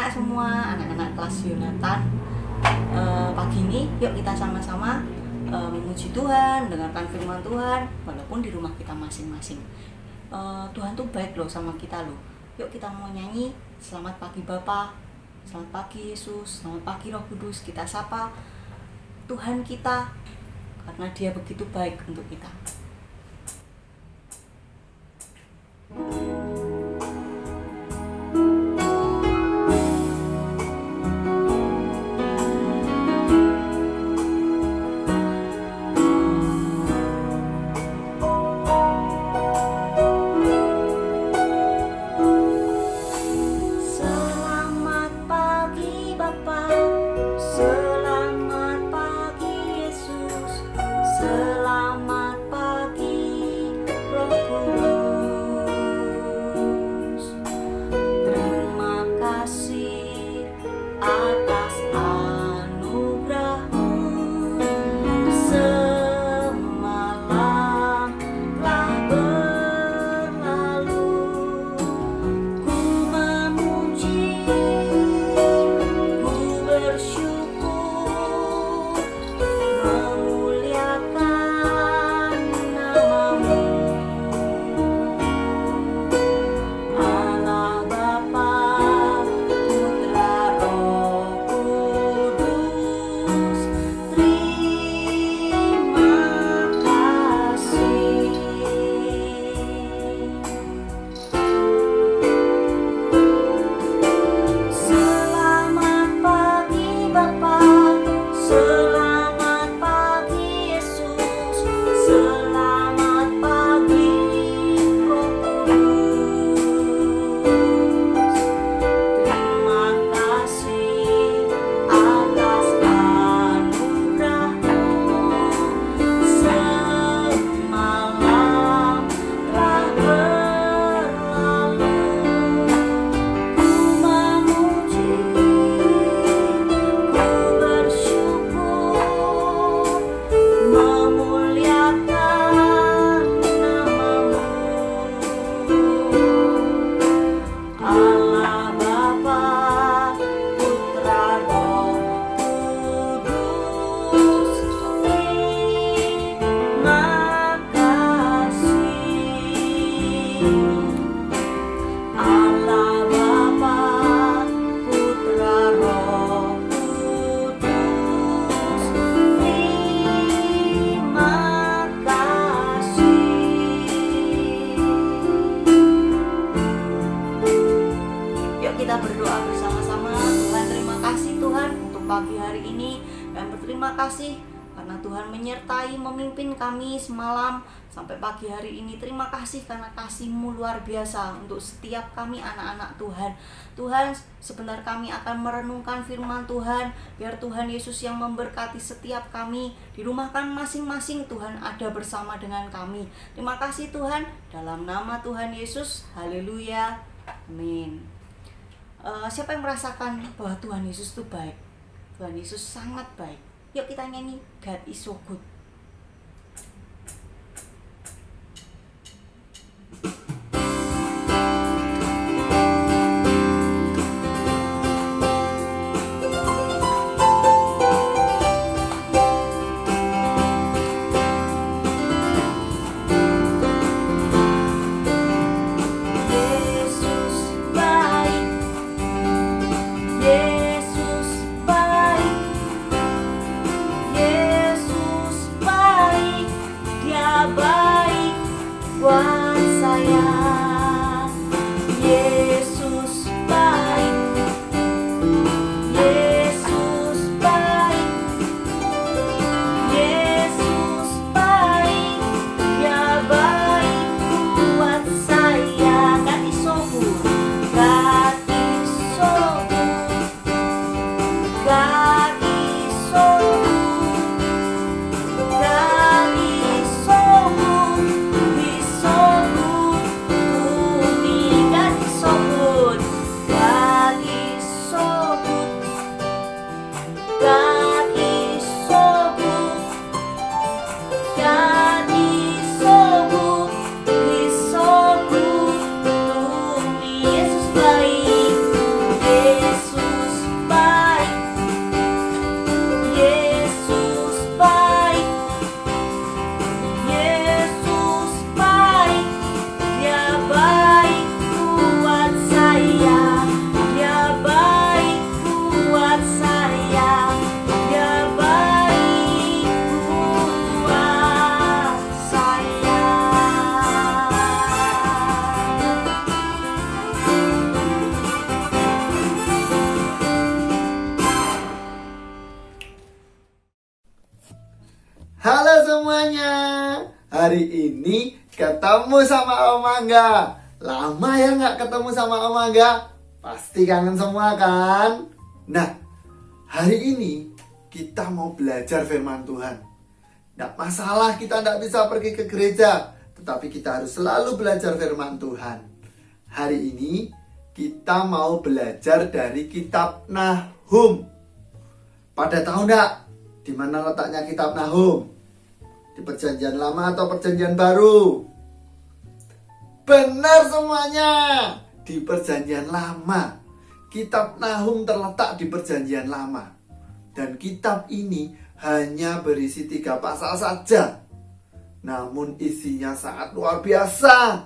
anak-anak semua, anak-anak kelas Yonatan. Pagi ini yuk kita sama-sama memuji Tuhan, dengarkan firman Tuhan walaupun di rumah kita masing-masing. Tuhan tuh baik loh sama kita loh. Yuk kita mau nyanyi selamat pagi Bapa, selamat pagi Yesus, selamat pagi Roh Kudus. Kita sapa Tuhan kita karena Dia begitu baik untuk kita. Pagi hari ini dan berterima kasih karena Tuhan menyertai memimpin kami semalam sampai pagi hari ini. Terima kasih karena kasih-Mu luar biasa untuk setiap kami anak-anak Tuhan. Tuhan, sebentar kami akan merenungkan firman Tuhan, biar Tuhan Yesus yang memberkati setiap kami di rumah kami masing-masing. Tuhan ada bersama dengan kami. Terima kasih Tuhan, dalam nama Tuhan Yesus, haleluya, amin. Siapa yang merasakan bahwa Tuhan Yesus itu baik? Tuhan Yesus sangat baik. Yuk kita nyanyi God is so good. Yesus semuanya. Hari ini ketemu sama Om Angga. Lama ya nggak ketemu sama Om Angga? Pasti kangen semua kan? Nah, hari ini kita mau belajar firman Tuhan. Nggak masalah kita nggak bisa pergi ke gereja, tetapi kita harus selalu belajar firman Tuhan. Hari ini kita mau belajar dari kitab Nahum. Pada tahu nggak di mana letaknya kitab Nahum? Di Perjanjian Lama atau Perjanjian Baru? Benar semuanya, di Perjanjian Lama. Kitab Nahum terletak di Perjanjian Lama. Dan kitab ini hanya berisi 3 pasal saja. Namun isinya sangat luar biasa.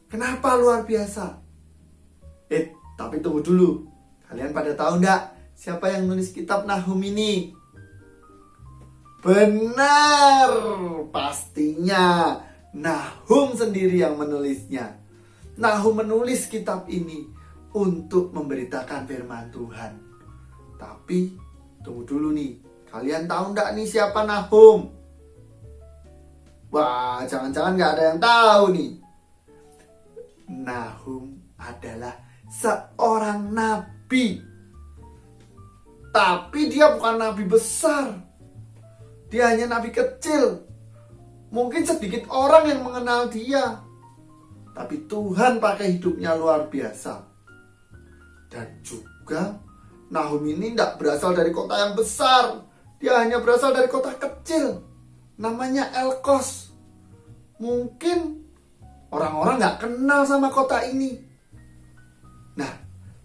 Kenapa luar biasa? Tapi tunggu dulu. Kalian pada tahu nggak siapa yang nulis kitab Nahum ini? Benar, pastinya Nahum sendiri yang menulisnya. Nahum menulis kitab ini untuk memberitakan firman Tuhan. Tapi tunggu dulu nih, kalian tahu nggak nih siapa Nahum? Wah, jangan-jangan nggak ada yang tahu nih. Nahum adalah seorang nabi. Tapi dia bukan nabi besar. Dia hanya nabi kecil. Mungkin sedikit orang yang mengenal dia. Tapi Tuhan pakai hidupnya luar biasa. Dan juga Nahum ini tidak berasal dari kota yang besar. Dia hanya berasal dari kota kecil. Namanya Elkos. Mungkin orang-orang gak kenal sama kota ini. Nah,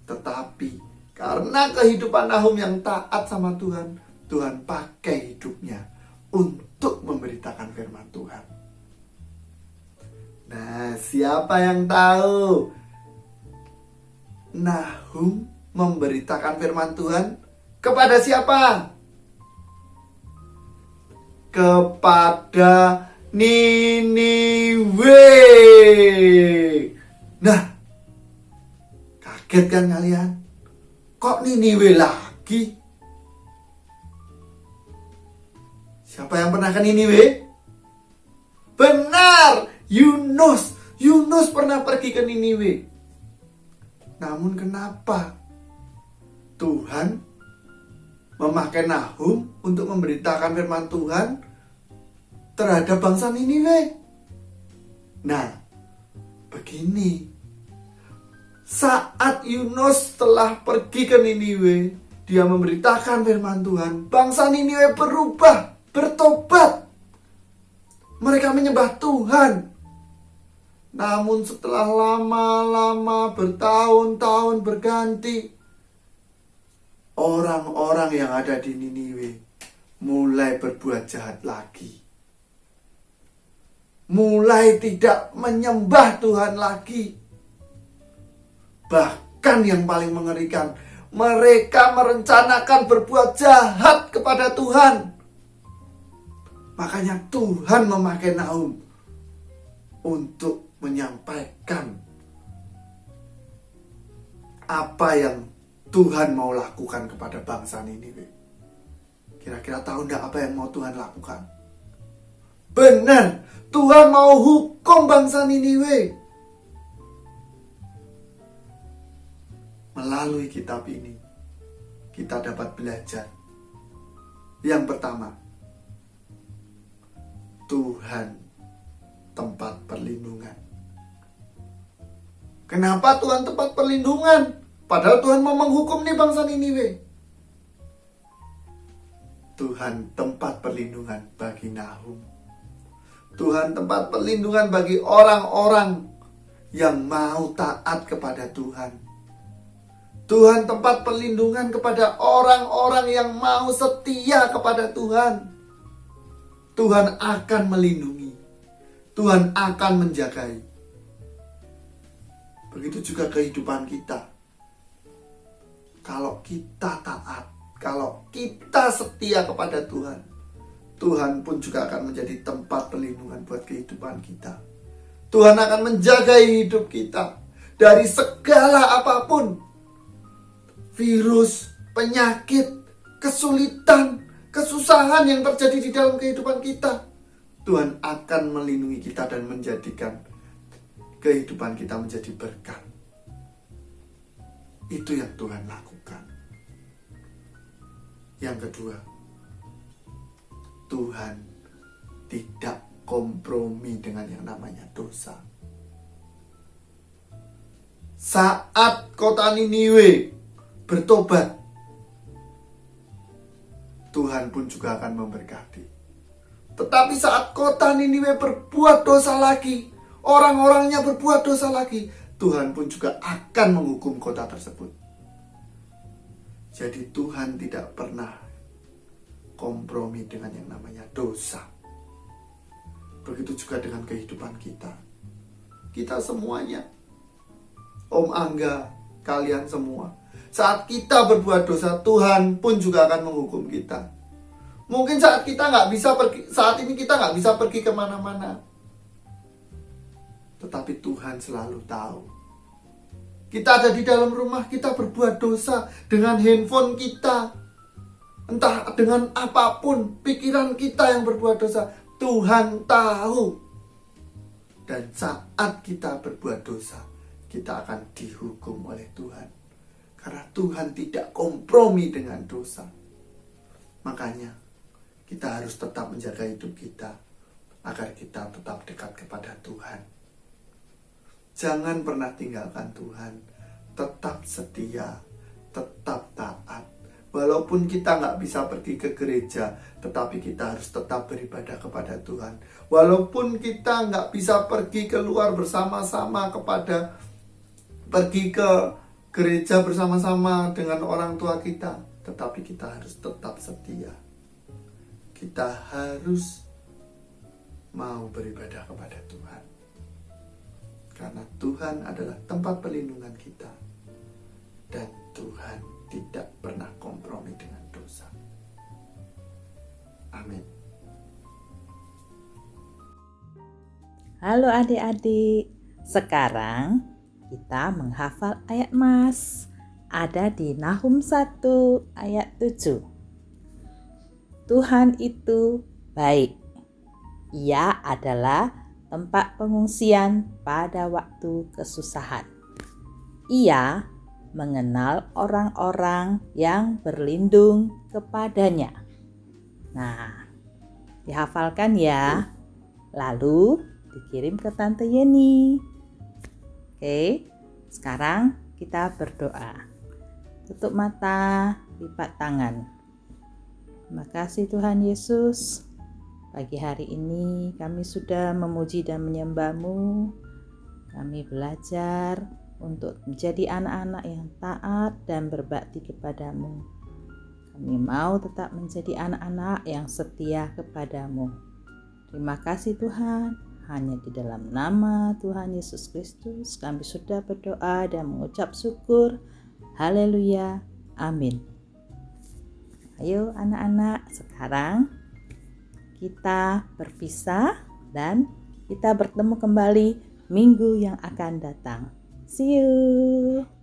tetapi karena kehidupan Nahum yang taat sama Tuhan, Tuhan pakai hidupnya untuk memberitakan firman Tuhan. Nah, siapa yang tahu Nahum memberitakan firman Tuhan kepada siapa? Kepada Niniwe. Nah, kaget kan kalian? Kok Niniwe lagi? Siapa yang pernah ke Niniwe? Benar, Yunus. Yunus pernah pergi ke Niniwe. Namun kenapa Tuhan memakai Nahum untuk memberitakan firman Tuhan terhadap bangsa Niniwe? Nah, begini. Saat Yunus telah pergi ke Niniwe, dia memberitakan firman Tuhan. Bangsa Niniwe berubah, bertobat. Mereka menyembah Tuhan. Namun setelah lama-lama bertahun-tahun berganti, orang-orang yang ada di Niniwe mulai berbuat jahat lagi. Mulai tidak menyembah Tuhan lagi. Bahkan yang paling mengerikan, mereka merencanakan berbuat jahat kepada Tuhan. Makanya Tuhan memakai Nahum untuk menyampaikan apa yang Tuhan mau lakukan kepada bangsa Niniwe. Kira-kira tahu enggak apa yang mau Tuhan lakukan? Benar, Tuhan mau hukum bangsa Niniwe. Melalui kitab ini, kita dapat belajar. Yang pertama, Tuhan tempat perlindungan. Kenapa Tuhan tempat perlindungan? Padahal Tuhan mau menghukum nih bangsa Niniwe. Tuhan tempat perlindungan bagi Nahum. Tuhan tempat perlindungan bagi orang-orang yang mau taat kepada Tuhan. Tuhan tempat perlindungan kepada orang-orang yang mau setia kepada Tuhan. Tuhan akan melindungi. Tuhan akan menjagai. Begitu juga kehidupan kita. Kalau kita taat, kalau kita setia kepada Tuhan, Tuhan pun juga akan menjadi tempat perlindungan buat kehidupan kita. Tuhan akan menjaga hidup kita dari segala apapun. Virus, penyakit, kesulitan, kesusahan yang terjadi di dalam kehidupan kita. Tuhan akan melindungi kita dan menjadikan kehidupan kita menjadi berkat. Itu yang Tuhan lakukan. Yang kedua, Tuhan tidak kompromi dengan yang namanya dosa. Saat kota Niniwe bertobat, Tuhan pun juga akan memberkati. Tetapi saat kota Niniwe berbuat dosa lagi, orang-orangnya berbuat dosa lagi, Tuhan pun juga akan menghukum kota tersebut. Jadi Tuhan tidak pernah kompromi dengan yang namanya dosa. Begitu juga dengan kehidupan kita. Kita semuanya, Om Angga, kalian semua, saat kita berbuat dosa, Tuhan pun juga akan menghukum kita. Mungkin saat kita nggak bisa pergi, saat ini kita nggak bisa pergi kemana-mana, tetapi Tuhan selalu tahu. Kita ada di dalam rumah, kita berbuat dosa dengan handphone kita, entah dengan apapun, pikiran kita yang berbuat dosa, Tuhan tahu. Dan saat kita berbuat dosa, kita akan dihukum oleh Tuhan. Karena Tuhan tidak kompromi dengan dosa. Makanya kita harus tetap menjaga hidup kita agar kita tetap dekat kepada Tuhan. Jangan pernah tinggalkan Tuhan. Tetap setia, tetap taat. Walaupun kita nggak bisa pergi ke gereja, tetapi kita harus tetap beribadah kepada Tuhan. Walaupun kita nggak bisa pergi keluar bersama-sama pergi ke gereja bersama-sama dengan orang tua kita, tetapi kita harus tetap setia. Kita harus mau beribadah kepada Tuhan. Karena Tuhan adalah tempat perlindungan kita. Dan Tuhan tidak pernah kompromi dengan dosa. Amin. Halo adik-adik, sekarang kita menghafal ayat Mas. Ada di Nahum 1 ayat 7. Tuhan itu baik. Ia adalah tempat pengungsian pada waktu kesusahan. Ia mengenal orang-orang yang berlindung kepadanya. Nah, dihafalkan ya. Lalu dikirim ke Tante Yeni. Oke, sekarang kita berdoa. Tutup mata, lipat tangan. Terima kasih Tuhan Yesus. Pagi hari ini kami sudah memuji dan menyembah-Mu. Kami belajar untuk menjadi anak-anak yang taat dan berbakti kepadamu. Kami mau tetap menjadi anak-anak yang setia kepadamu. Terima kasih Tuhan. Hanya di dalam nama Tuhan Yesus Kristus kami sudah berdoa dan mengucap syukur. Haleluya. Amin. Ayo anak-anak, sekarang kita berpisah dan kita bertemu kembali minggu yang akan datang. See you.